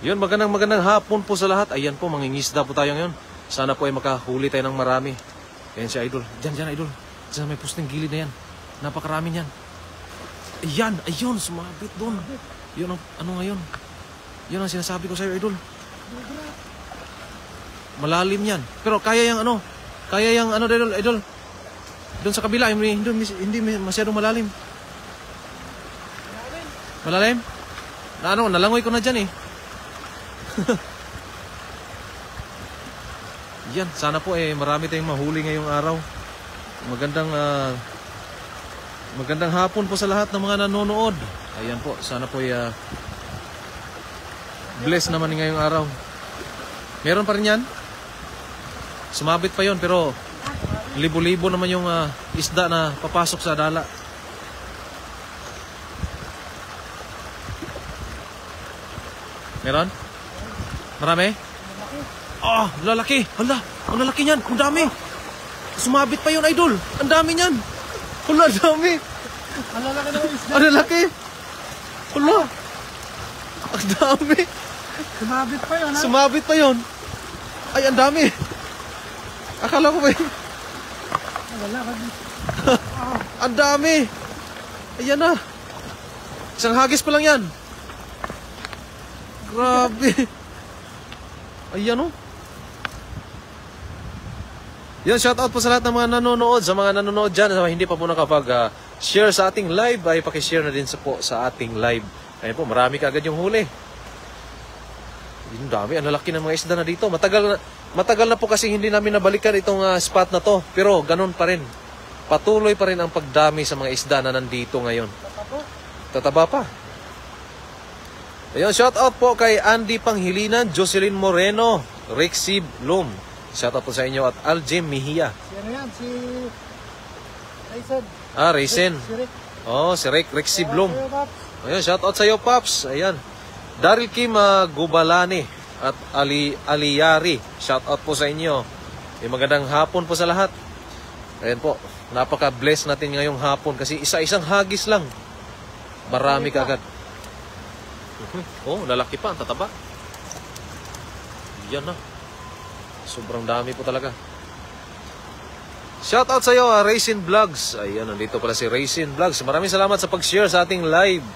Yun, magandang hapon po sa lahat. Ayan po, mangingisda po tayo ngayon. Sana po ay makahuli tayo ng marami. Ayan si Idol. Diyan, Idol. Diyan sa may posting gilid na yan. Napakarami niyan. Ayan, ayun, sumabit doon. Yun ang, ano ngayon? Yun ang sinasabi ko sa'yo, Idol. Malalim yan. Pero kaya yung ano, Idol. Doon sa kabila, hindi masyadong malalim. Malalim? Nalangoy ko na dyan eh. Yan, sana po marami tayong mahuli ngayong araw. Magandang hapon po sa lahat ng mga nanonood. Ayan po, sana po bless naman ngayong araw. Meron pa rin yan. Sumabit pa yon, pero libo-libo naman yung isda na papasok sa dala. Meron? Marami? Ah, lalaki. Hala, ang lalaki niyan. Ang dami. Sumabit pa yun, Idol. Ang dami niyan. Hala, ang dami. Ang lalaki ng isda. Ang lalaki. Hala. Ang dami. Sumabit pa yun, ha? Sumabit pa yun. Ay, ang dami. Akala ko ba yun? Wala ka dito. Ang dami. Ayan na. Isang hagis pa lang yan. Grabe. Ayan o. Yan, shoutout po sa lahat ng mga nanonood. Sa mga nanonood dyan, sa hindi pa po nakapag-share sa ating live, ay pakishare na din sa ating live. Ayan po, marami ka agad yung huli. Ang dami, ang lalaki ng mga isda na dito. Matagal na po kasi hindi namin nabalikan itong spot na to. Pero ganun pa rin. Patuloy pa rin ang pagdami sa mga isda na nandito ngayon. Tataba pa. Ayun, shout out po kay Andy Panghilinan, Jocelyn Moreno, Rexy Bloom. Shout out po sa inyo at Aljim Mejia. Si ano yan? Si Rayson. Rayson. Si Rick. Oh, si Rexy Bloom. Ayun, Ayun, shout out sa iyo, Paps. Ayan. Daryl Kim Gubalani at Aliyari. Shout out po sa inyo. Magandang hapon po sa lahat. Ayan po. Napaka-bless natin ngayong hapon kasi isa-isang hagis lang. Marami kaagad. Oh, lalaki pa, ang tataba. Yan na. Sobrang dami po talaga. Shout out sa iyo, Racing Vlogs. Ayan, nandito pala si Racing Vlogs. Maraming salamat sa pag-share sa ating live.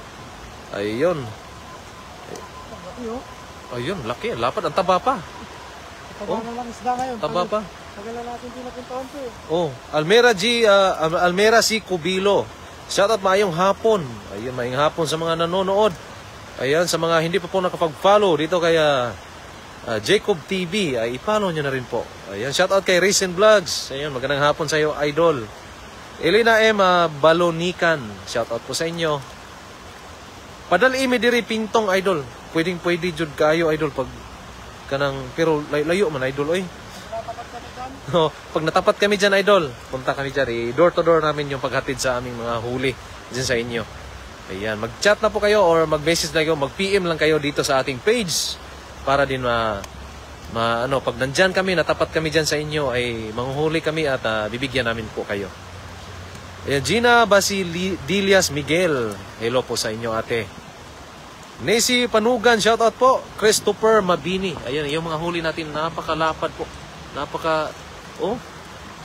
Ayun. Ayun, laki. Lapad, ang taba pa. Taba na lang isda ngayon. Taba pa. Tagal na natin pinapuntahan to eh. Oh, Almera C. Cubilo. Shout out, maayong hapon. Ayun, maayong hapon sa mga nanonood. Ayan, sa mga hindi pa po nakapag-follow dito kay Jacob TV, ay i-follow nyo na rin po. Ayan, shout out kay Racing Vlogs. Ayan, magandang hapon sa iyo, Idol. Elena M. Balonikan, shout out po sa inyo. Padal imi diri pintong, Idol. Pwede jud kayo, Idol, pag kanang, pero layo man, Idol, oy. Pag natapat kami dyan, Idol, punta kami dyan, door to door namin yung paghatid sa aming mga huli dyan sa inyo. Ayan, mag-chat na po kayo or mag-message na kayo, mag-PM lang kayo dito sa ating page para din pag nandyan kami, natapat kami dyan sa inyo, ay manghuhuli kami at bibigyan namin po kayo. Ayan, Gina Basililias Miguel, hello po sa inyo, ate. Nancy Panugan, shoutout po. Christopher Mabini, ayan, yung mga huli natin, napakalapad po.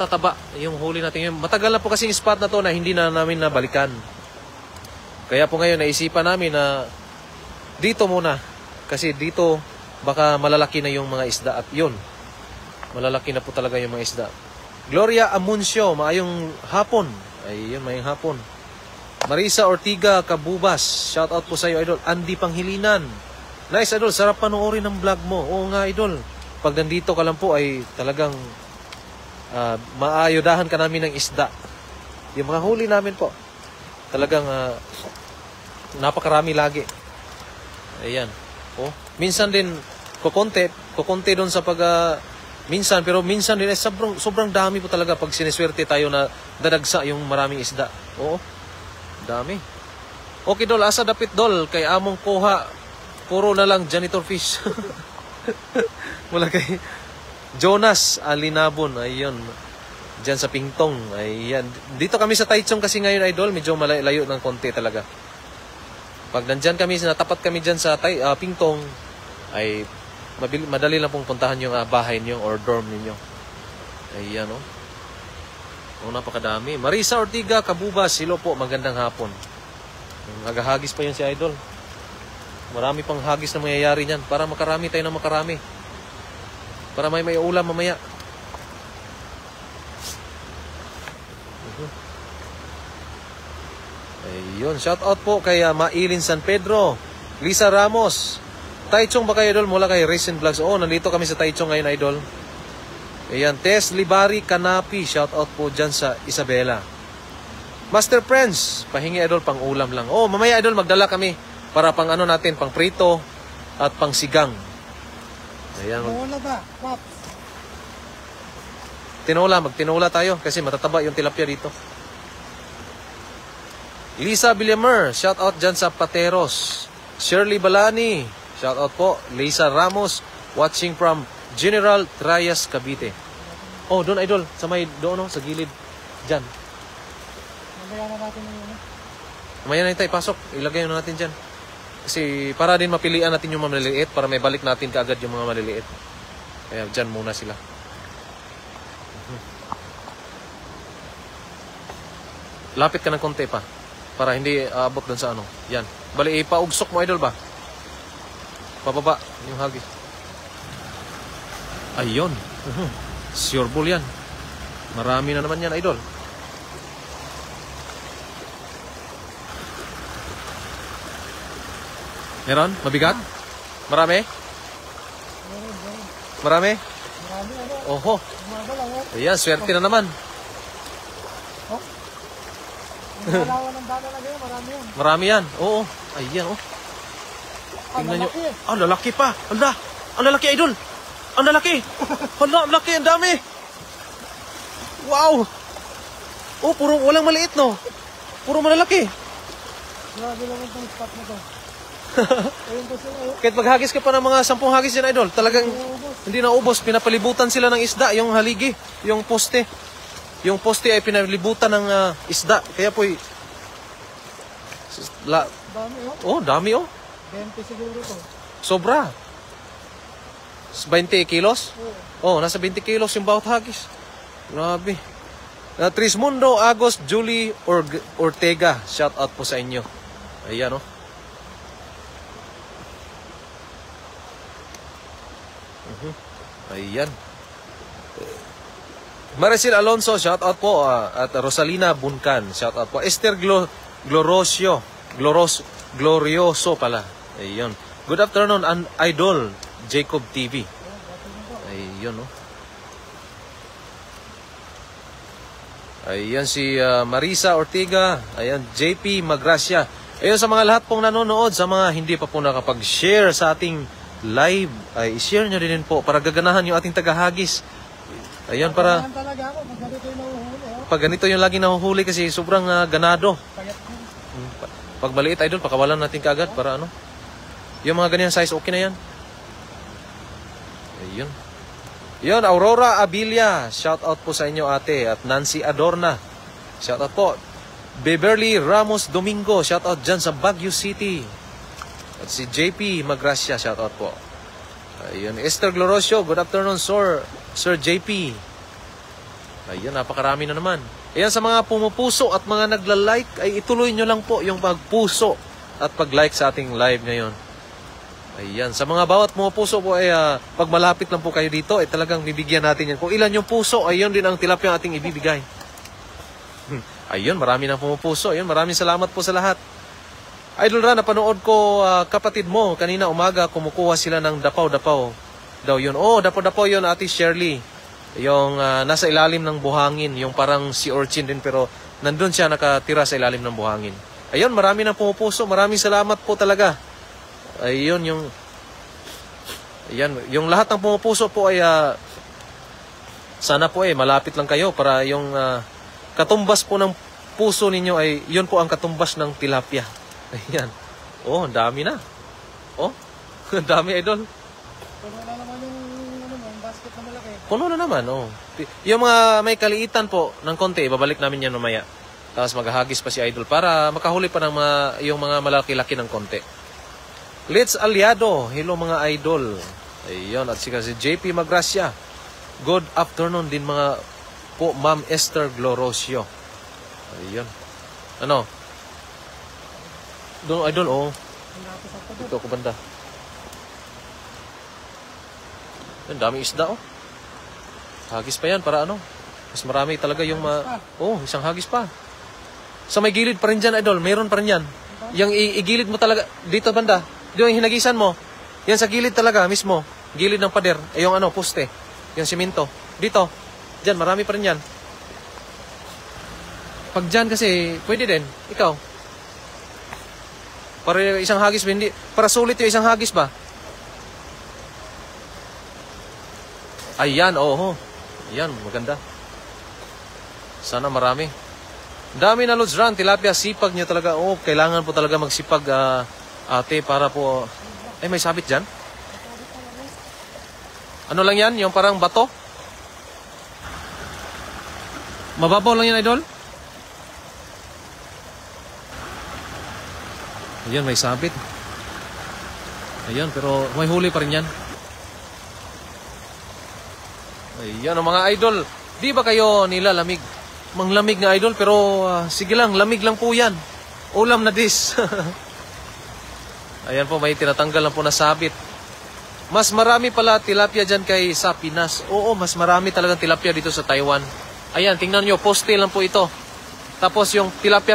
Tataba yung huli natin. Matagal na po kasi yung spot na to na hindi na namin nabalikan. Kaya po ngayon naisipan namin na dito muna. Kasi dito baka malalaki na yung mga isda. At yun, malalaki na po talaga yung mga isda. Gloria Amuncio, maayong hapon. Ayun, maayong hapon. Marisa Ortiga Kabubas, shout out po sa iyo, Idol. Andy Panghilinan. Nice, Idol, sarap panoorin ng vlog mo. Oo nga, Idol. Pag nandito ka lang po ay talagang maayudahan ka namin ng isda. Yung mga huli namin po, talagang napakarami lagi. Ayan. Oh, minsan din kukonti doon sa pero minsan din sobrang dami po talaga pag siniswerte tayo na dadagsa yung maraming isda. Oo. Dami. Okay, Dol, asa dapit, Dol, kay among kuha puro na lang janitor fish. Wala kay Jonas Alinabon, ayun. Diyan sa Pingtong, ayan. Dito kami sa Taichung kasi ngayon, Idol, medyo malayo ng konti talaga. Pag nandyan kami, natapat kami dyan sa Pingtong, ay madali lang pong puntahan yung bahay niyo or dorm niyo. Ayan, oh. Oh, napakadami. Marisa Ortiga, Kabubas, hello po, magandang hapon. Naghahagis pa yun si Idol. Marami pang hagis na mangyayari niyan para makarami tayo ng makarami. Para may ulam mamaya. Ayun, shout out po kay Mailin San Pedro, Lisa Ramos. Taichung ba kayo, Idol? Mula kay Racing Vlogs. Oh, nandito kami sa Taichung ngayon, Idol. Ayan, Tess Libari Kanapi, shout out po dyan sa Isabela. Master Friends, pahingi, Idol, pang ulam lang. Oh, mamaya, Idol, magdala kami para pang ano natin, pang prito at pang sigang. Ayan. Wala ba? Pops. Magtinola tayo kasi matataba yung tilapia dito. Lisa Villamer, shout out dyan sa Pateros. Shirley Balani, shout out po. Lisa Ramos, watching from General Trias, Cavite. Oh, doon, Idol, sa may doon, no, sa gilid dyan. Mamaya na natin yung ano. Mamaya na tayo, pasok. Ilagay na natin dyan. Kasi para din mapilian natin yung mga maliliit para may balik natin kaagad yung mga maliliit. Kaya dyan muna sila. Lapit ka ng konti pa para hindi aabot dun sa ano. Yan. Bali, ipaugsok mo, Idol, ba? Pababa yung hagis. Ayun. Sure bull yan. Marami na naman yan, Idol. Meron? Mabigat? Marami? Marami? Marami ano. Oho. Umaga lang eh. Ayan, swerte na naman. Oh. Yung malawan ng dana na ngayon, marami yan. Marami yan. Oo. Ayan, oh. Tingnan nyo. Lalaki eh. Ah, lalaki pa. Hala. Ang lalaki, Idol. Ang lalaki. Hala, ang laki. Ang dami. Wow. Oh, puro walang maliit, no? Puro malalaki. Grabe lang itong spot na to. Ayun po sila eh. Kahit maghagis ka pa ng mga 10 hagis yan, Idol, talagang Ubos. hindi na ubos. Pinapalibutan sila ng isda, yung haligi, yung poste. Yung poste ay pinalibutan ng isda. Kaya po, Dami oh. oh, dami, oh. 20 siguro to. Sobra. 20 kilos? Oo. Oh, nasa 20 kilos yung bawat hagis. Grabe. Trismundo Agos Julie Ortega, shout out po sa inyo. Ayan, oh. Ayan. Maricel Alonso, shout out po. At Rosalina Buncan, shout out po. Esther Glorioso pala. Ayun. Good afternoon, Idol Jacob TV. Ayun, oh. Ayan si Marisa Ortiga. Ayan, JP Magracia. Ayun sa mga lahat pong nanonood, sa mga hindi pa po nakapag-share sa ating live, ay i-share nyo din po para gaganahan yung ating tagahagis. Ayan, para Talaga ako, pag ganito yung nahuhuli oh. pag ganito yung lagi nahuhuli kasi sobrang ganado. Payat ko. Pag maliit, Idol, pakawalan natin kaagad para ano. Yung mga ganyan size, okay na yan. Ayun. Yun, Aurora Abilia, shout out po sa inyo, ate. At Nancy Adorna, shout out po. Beverly Ramos Domingo, shout out dyan sa Baguio City. At si JP Magracia, shout out po. Ayun, Esther Glorosio, good afternoon, Sir JP. Ayun, napakarami na naman. Ayan, sa mga pumupuso at mga nagla-like, ay ituloy nyo lang po yung pagpuso at pag-like sa ating live ngayon. Ayan, sa mga bawat pumupuso po ay pag malapit lang po kayo dito, ay talagang bibigyan natin yan. Kung ilan yung puso, ayun din ang tilapia ating ibibigay. Ayun, marami nang pumupuso. Ayun, maraming salamat po sa lahat. Idol Ran, napanood ko kapatid mo kanina umaga, kumukuha sila ng dapaw-dapaw daw yun. Oh, dapaw-dapaw yun, Ate Shirley. Yung nasa ilalim ng buhangin, yung parang sea urchin din pero nandun siya nakatira sa ilalim ng buhangin. Ayun, marami nang pumupuso. Maraming salamat po talaga. Ayun, yung lahat ng pumupuso po ay sana po malapit lang kayo para yung katumbas po ng puso ninyo ay yun po ang katumbas ng tilapia. Ayan. Oh, ang dami na. Oh, ang dami, Idol. Puno na naman yung basket na malaki. Puno na naman, oh. Yung mga may kaliitan po ng konti, babalik namin yan mamaya. Tapos maghahagis pa si Idol para makahuli pa ng yung mga malaki-laki ng konti. Let's Aliado. Hello mga idol. Ayun, at sika si JP Magracia. Good afternoon din mga po, Ma'am Esther Glorosio. Ayun. Ano? Doon, idol, oh. Dito ako banda. Ang daming isda, oh. Hagis pa yan, para ano? Mas marami talaga yung oh, isang hagis pa. Sa may gilid pa rin dyan, idol. Meron pa rin yan. Yung igilid mo talaga. Dito banda. Dito yung hinagisan mo. Yan sa gilid talaga, mismo. Gilid ng pader. Yung ano, poste. Yung simento. Dito. Dyan, marami pa rin yan. Pag dyan kasi, pwede din. Ikaw. Para isang hagis ba? Hindi. Para sulit yung isang hagis ba? Ayan, oo. Ayan, maganda. Sana marami. Dami na Lods Run, tilapia, sipag niya talaga. Oh, kailangan po talaga magsipag, ate, para po... Ay, may sabit dyan? Ano lang yan? Yung parang bato? Mababaw lang yan, idol? Ayan, may sabit. Ayan, pero may huli pa rin yan. Ayan, ang mga idol. Di ba kayo nilalamig? Manglamig na idol, pero sige lang, lamig lang po yan. Ulam na dis. Ayan po, may tinatanggal lang po na sabit. Mas marami pala tilapia dyan kay sa Pinas. Oo, mas marami talagang tilapia dito sa Taiwan. Ayan, tingnan nyo, poste lang po ito. Tapos yung tilapia,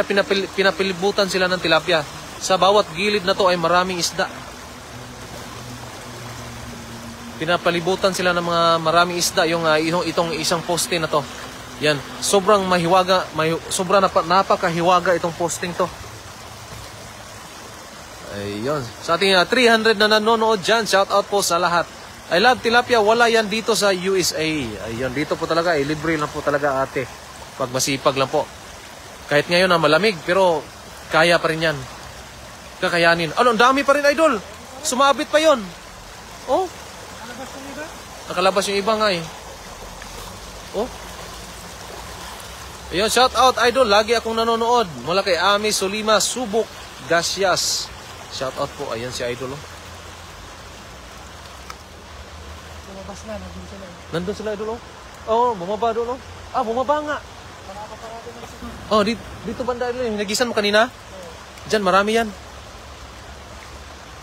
pinapilibutan sila ng tilapia. Sa bawat gilid na to ay maraming isda. Pinapalibutan sila ng mga maraming isda itong isang poste na to. Yan, sobrang mahiwaga, sobrang napakahiwaga itong posting to. Ayun. Sa ating 300 na nanonood dyan, shout out po sa lahat. I love tilapia, wala yan dito sa USA. Ayun, dito po talaga, libre lang po talaga ate. Pag masipag lang po. Kahit ngayon na malamig, pero kaya pa rin yan. Kakayanin. Ano, ang dami pa rin idol. Sumabit pa yon. Oh. Nakalabas yung iba nga eh. Oh. Ayun, shout out idol. Lagi akong nanonood. Mula kay Ami Solima Subok Gasyas. Shout out po. Ayan si idol. Oh. Lumabas na, nandun sila. Nandun sila idol. Oh, bumaba doon. Oh. Ah, bumaba nga. Oh, dito banda idol. Nagisan mo kanina? Diyan, marami yan.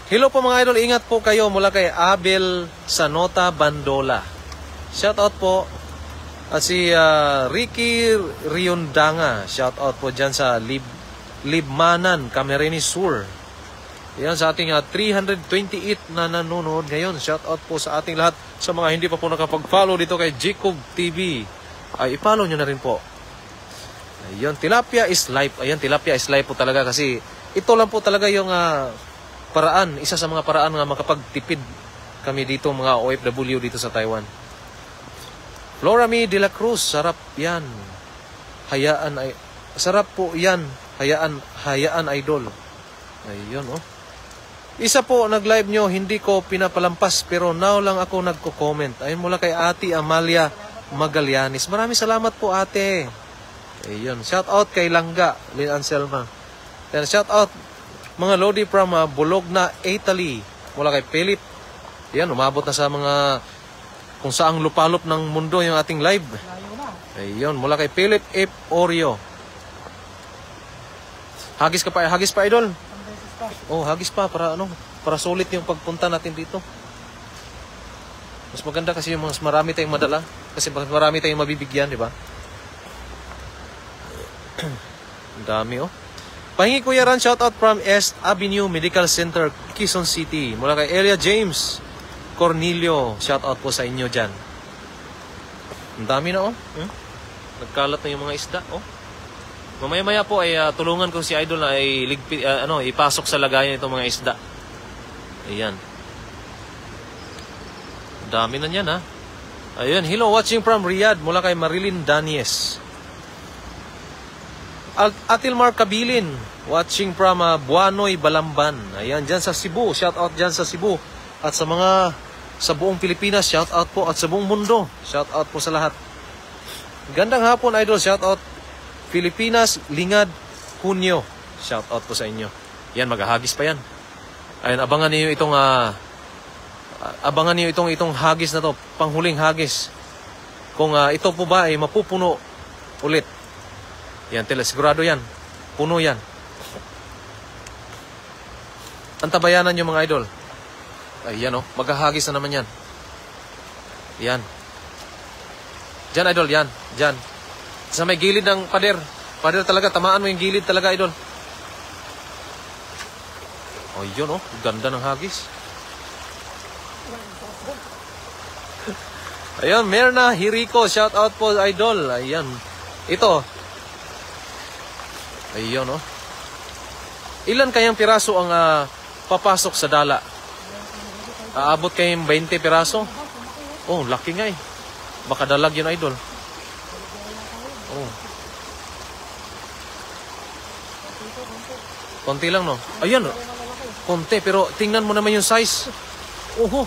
Hello po mga idol. Ingat po kayo mula kay Abel Sanota Bandola. Shout out po. At si Ricky Riondanga, shout out po dyan sa Libmanan, Camarines Sur. Yan sa ating 328 na nanonood ngayon. Shout out po sa ating lahat. Sa mga hindi pa po nakapag-follow dito kay Jacob TV, ay i-follow nyo na rin po. Ayun, tilapia is life. Ayan, tilapia is life po talaga kasi ito lang po talaga yung paraan. Isa sa mga paraan nga makapagtipid kami dito mga OFW dito sa Taiwan. Florami de la Cruz, sarap yan. Sarap po yan. Hayaan idol. Ayun, oh. Isa po, nag-live nyo, hindi ko pinapalampas, pero now lang ako nagko-comment. Ayun, mula kay Ate Amalia Magallanes. Maraming salamat po, ate. Ayun, shout out kay Langga, Lynn Anselma. Then shout out, mga Lodi from Bologna, Italy. Mula kay Philip. Yan, umabot na sa mga kung saang lupalop ng mundo yung ating live. Ayun, mula kay Philip F. Oreo. Hagis pa idol. Oh, hagis pa para ano, para sulit yung pagpunta natin dito. Mas maganda kasi yung mas marami tayong madala kasi marami tayong mabibigyan, di ba? Ang dami oh. Pahingi Kuya Ran, shout out from East Avenue Medical Center, Quezon City. Mula kay Area James Cornelio, shout out po sa inyo dyan. Ang dami na oh. Nagkalat na yung mga isda oh. Mamaya-maya po ay tulungan ko si Idol na ipasok sa lagayan itong mga isda. Ayan. Ang dami na niyan ha. Ayun, hello, watching from Riyadh mula kay Marilyn Danies. Atilmar Kabilin, watching from Buanoy, Balamban. Ayan, dyan sa Cebu. Shout out dyan sa Cebu. At sa mga sa buong Pilipinas, shout out po. At sa buong mundo, shout out po sa lahat. Gandang hapon, Idol. Shout out Pilipinas, Lingad, Hunyo. Shout out po sa inyo. Yan, maghahagis pa yan. Ayun, abangan niyo itong hagis na to, panghuling hagis. Kung ito po ba ay mapupuno ulit. Yan, sigurado yan. Puno yan. Antabayanan nyo mga idol. Ayan o, maghahagis na naman yan. Yan. Diyan idol, yan. Diyan. Sa may gilid ng pader. Pader talaga, tamaan mo yung gilid talaga idol. O yun o, ganda ng hagis. Ayun, Merna Hiriko, shout out po idol. Ayan. Ito. Ayun oh. Ilan kayang piraso ang papasok sa dala? Aabot kayong 20 piraso? Oh, laki nga eh. Baka dalag yun idol. Oh. Konti lang no. Ayan oh. Konti pero tingnan mo naman yung size. Oho.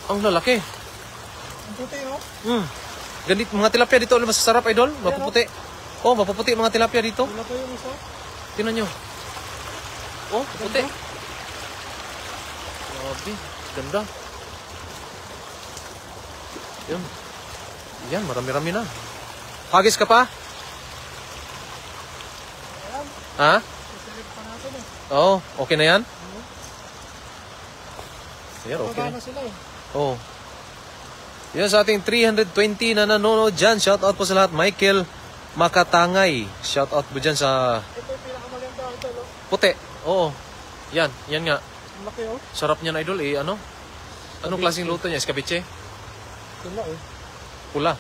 Ang lalaki. Ang puti, no? Ganit mga tilapia dito, masasarap idol, mapuputi. Oh, mapuputi mga tilapia dito. Wala pa yung isa. Tingnan nyo. Oh, puti. Grabe, ganda. Yan. Yan, marami-rami na. Hagis ka pa? Ha? Susulit pa natin eh. Oo, okay na yan? Yan, okay Baba na. na sila eh. Oh. Yan sa ating 320 na nanonood dyan. Shout out po sa lahat. Michael Makatangay. Shout out po dyan sa Ito yung pinakamaganda ito, no? puti. Oo. Yan, yan nga. Ang laki, oh. Sarap niyan idol eh. Ano? Anong klaseng luto niya? Escabeche? Tula, eh. Pula.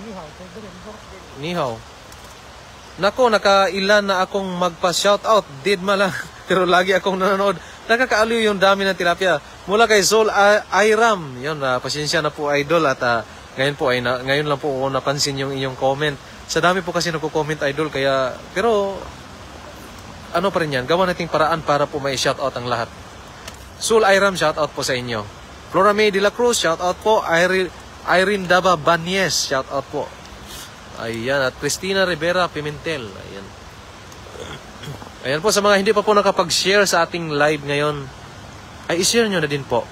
Inihaw. Pwede rin. Sarap din. Nihaw. Nako, nakailan na akong magpa-shoutout. Did mala. Pero lagi akong nanonood. Nakakaaliw yung dami ng tilapia. Mula kay Sol Airam. Yun, pasensya na po idol. At ngayon po ngayon lang po ako napansin yung inyong comment. Sa dami po kasi nagko-comment idol. Kaya, pero ano pa rin yan. Gawa nating paraan para po may shoutout ang lahat. Sol Airam, shoutout po sa inyo. Flora May de la Cruz, shoutout po. Irene Daba Banyes, shoutout po. Ayan, at Cristina Rivera Pimentel. Ayan. Ayan po, sa mga hindi pa po nakapag-share sa ating live ngayon, ay i-share nyo na din po.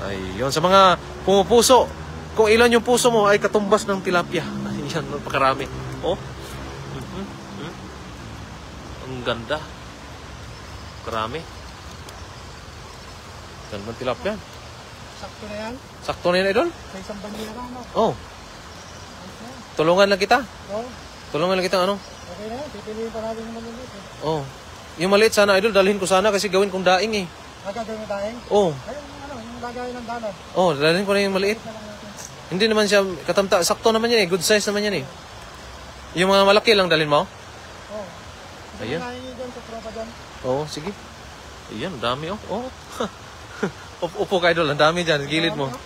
Ayun, sa mga pumupuso, kung ilan yung puso mo ay katumbas ng tilapia. Ayan, napakarami. Oh. Ang ganda. Karami. Ganda ng tilapia. Sakto na yan. Sakto na yun, idol? Sa isang banyera, no? Oh. Tulungan lang kita. Oh. Tulungan lang kita, ano? Okay na yan. Pipiliin pa natin yung maliliit, eh. Oh. Yung maliit sana, idol, dalhin ko sana kasi gawin kong daing eh. Nagagawin mo daing? Oh. Ayun, yung lagayin ng dalan. Oh, dalhin ko na yung maliit. Isa lang natin. Hindi naman siya katamta. Sakto naman yan eh. Good size naman yan eh. Yung mga malaki lang dalhin mo? Oh. Ayan. Ayan. Nakahingi dyan sa tropa dyan. Oo, sige. Ayan, ang dami oh. Oh. Upo ka idol, ang dami dyan. Gilid mo. Ayan,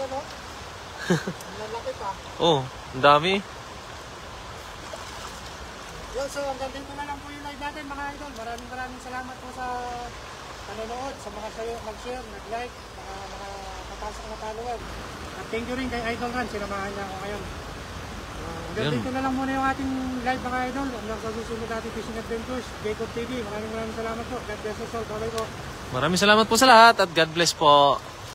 oh. Ang lalaki pa. Oh, ang dami. Yun, so hanggang dito na lang po yung live natin mga idol. Maraming salamat po sa panonood, sa mga nag-share, nag-like, mga kapasok na follower. At thank you rin kay Idol Ran, sinamahan niya ako ngayon. Hanggang Yun. dito na lang muna yung ating live mga idol. Hanggang sa susunod natin Fishing Adventures, Jacob TV. Maraming salamat po. God bless us all. Bye-bye po. Maraming salamat po sa lahat at God bless po.